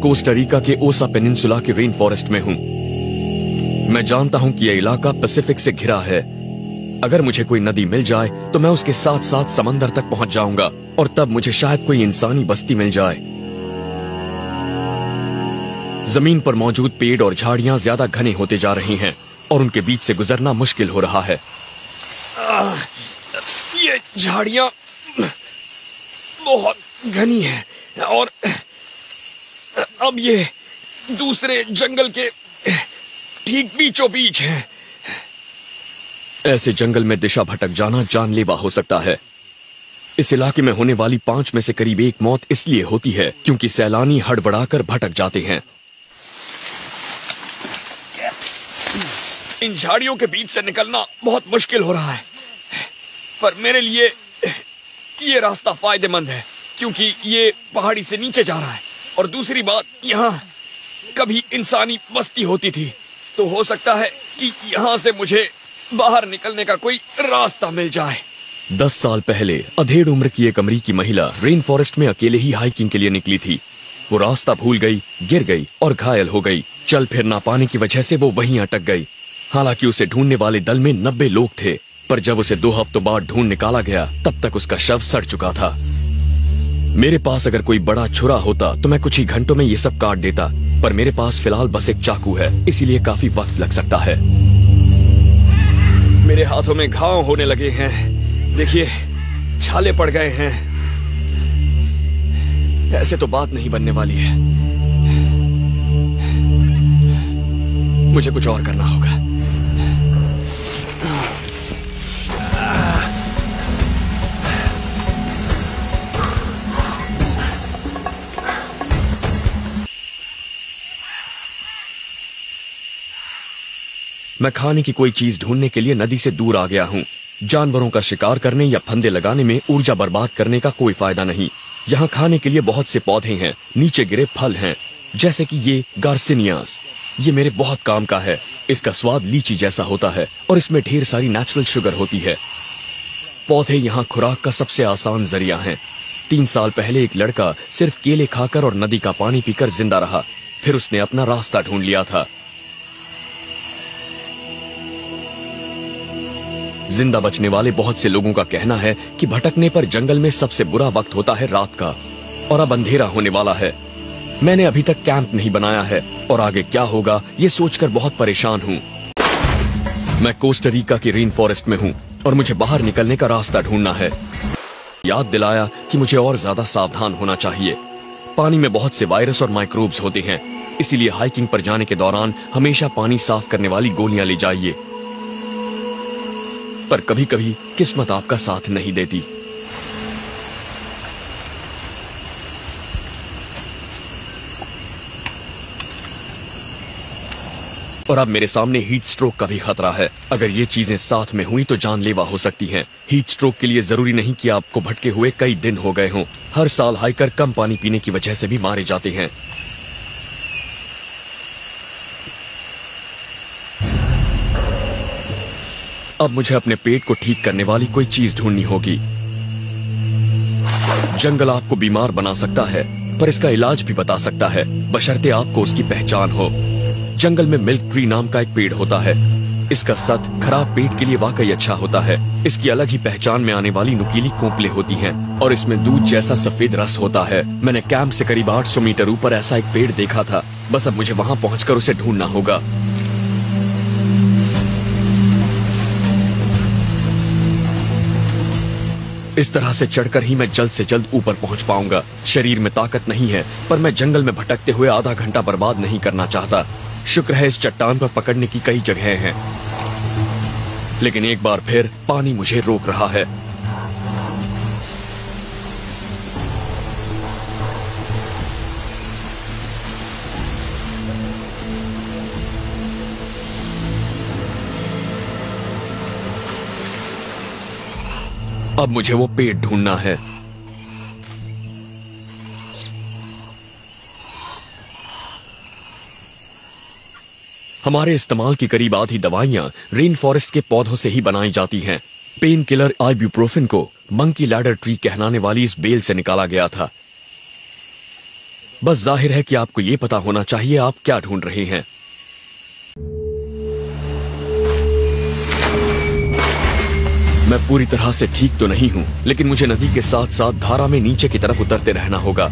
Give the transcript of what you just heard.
Costa Rica के ओसा peninsula के रेन फॉरेस्ट में हूँ। मैं जानता हूँ कि यह इलाका पैसिफिक से घिरा है। अगर मुझे कोई नदी मिल जाए तो मैं उसके साथ साथ समंदर तक पहुंच जाऊंगा और तब मुझे शायद कोई इंसानी बस्ती मिल जाए। जमीन पर मौजूद पेड़ और झाड़ियां ज्यादा घने होते जा रही हैं और उनके बीच से गुजरना मुश्किल हो रहा है। ये झाड़ियां बहुत घनी हैं और अब ये दूसरे जंगल के ठीक बीचों बीच हैं। ऐसे जंगल में दिशा भटक जाना जानलेवा हो सकता है। इस इलाके में होने वाली 5 में से करीब 1 मौत इसलिए होती है क्योंकि सैलानी हड़बड़ाकर भटक जाते हैं। इन झाड़ियों के बीच से निकलना बहुत मुश्किल हो रहा है, पर मेरे लिए ये रास्ता फायदेमंद है क्योंकि ये पहाड़ी से नीचे जा रहा है और दूसरी बात, यहाँ कभी इंसानी बस्ती होती थी, तो हो सकता है कि यहाँ से मुझे बाहर निकलने का कोई रास्ता मिल जाए। 10 साल पहले अधेड़ उम्र की एक अमेरिकी महिला रेन फॉरेस्ट में अकेले ही हाइकिंग के लिए निकली थी। वो रास्ता भूल गई, गिर गई और घायल हो गई। चल फिर ना पाने की वजह से वो वहीं अटक गई। हालांकि उसे ढूंढने वाले दल में 90 लोग थे, पर जब उसे 2 हफ्तों बाद ढूंढ निकाला गया तब तक उसका शव सड़ चुका था। मेरे पास अगर कोई बड़ा छुरा होता तो मैं कुछ ही घंटों में ये सब काट देता, पर मेरे पास फिलहाल बस एक चाकू है, इसीलिए काफी वक्त लग सकता है। मेरे हाथों में घाव होने लगे हैं, देखिए छाले पड़ गए हैं। ऐसे तो बात नहीं बनने वाली है, मुझे कुछ और करना होगा। मैं खाने की कोई चीज ढूंढने के लिए नदी से दूर आ गया हूँ। जानवरों का शिकार करने या फंदे लगाने में ऊर्जा बर्बाद करने का कोई फायदा नहीं। यहाँ खाने के लिए बहुत से पौधे हैं, नीचे गिरे फल हैं, जैसे कि ये गार्सिनियास। ये मेरे बहुत काम का है। इसका स्वाद लीची जैसा होता है और इसमें ढेर सारी नेचुरल शुगर होती है। पौधे यहाँ खुराक का सबसे आसान जरिया हैं। 3 साल पहले एक लड़का सिर्फ केले खाकर और नदी का पानी पीकर जिंदा रहा, फिर उसने अपना रास्ता ढूंढ लिया था। जिंदा बचने वाले बहुत से लोगों का कहना है कि भटकने पर जंगल में सबसे बुरा वक्त होता है रात का, और अब अंधेरा होने वाला है। मैंने अभी तक कैंप नहीं बनाया है और आगे क्या होगा ये सोचकर बहुत परेशान हूँ। मैं कोस्टा रिका के रेन फॉरेस्ट में हूँ और मुझे बाहर निकलने का रास्ता ढूंढना है। याद दिलाया कि मुझे और ज्यादा सावधान होना चाहिए। पानी में बहुत से वायरस और माइक्रोब्स होते हैं, इसीलिए हाइकिंग पर जाने के दौरान हमेशा पानी साफ करने वाली गोलियां ले जाइए। पर कभी कभी किस्मत आपका साथ नहीं देती। और अब मेरे सामने हीट स्ट्रोक का भी खतरा है। अगर ये चीजें साथ में हुई तो जानलेवा हो सकती हैं। हीट स्ट्रोक के लिए जरूरी नहीं कि आपको भटके हुए कई दिन हो गए हों। हर साल हाइकर कम पानी पीने की वजह से भी मारे जाते हैं। अब मुझे अपने पेट को ठीक करने वाली कोई चीज ढूंढनी होगी। जंगल आपको बीमार बना सकता है, पर इसका इलाज भी बता सकता है, बशर्ते आपको उसकी पहचान हो। जंगल में मिल्क ट्री नाम का एक पेड़ होता है। इसका सत खराब पेट के लिए वाकई अच्छा होता है। इसकी अलग ही पहचान में आने वाली नुकीली कोंपलें होती हैं और इसमें दूध जैसा सफेद रस होता है। मैंने कैंप से करीब 800 मीटर ऊपर ऐसा एक पेड़ देखा था। बस अब मुझे वहां पहुंचकर उसे ढूंढना होगा। इस तरह से चढ़कर ही मैं जल्द से जल्द ऊपर पहुंच पाऊंगा। शरीर में ताकत नहीं है, पर मैं जंगल में भटकते हुए आधा घंटा बर्बाद नहीं करना चाहता। शुक्र है इस चट्टान पर पकड़ने की कई जगहें हैं, लेकिन एक बार फिर पानी मुझे रोक रहा है। अब मुझे वो पेड़ ढूंढना है। हमारे इस्तेमाल की करीब आधी दवाइयां रेन फॉरेस्ट के पौधों से ही बनाई जाती हैं। पेन किलर आइब्यूप्रोफेन को मंकी लैडर ट्री कहलाने वाली इस बेल से निकाला गया था। बस जाहिर है कि आपको ये पता होना चाहिए आप क्या ढूंढ रहे हैं। मैं पूरी तरह से ठीक तो नहीं हूँ, लेकिन मुझे नदी के साथ साथ धारा में नीचे की तरफ उतरते रहना होगा।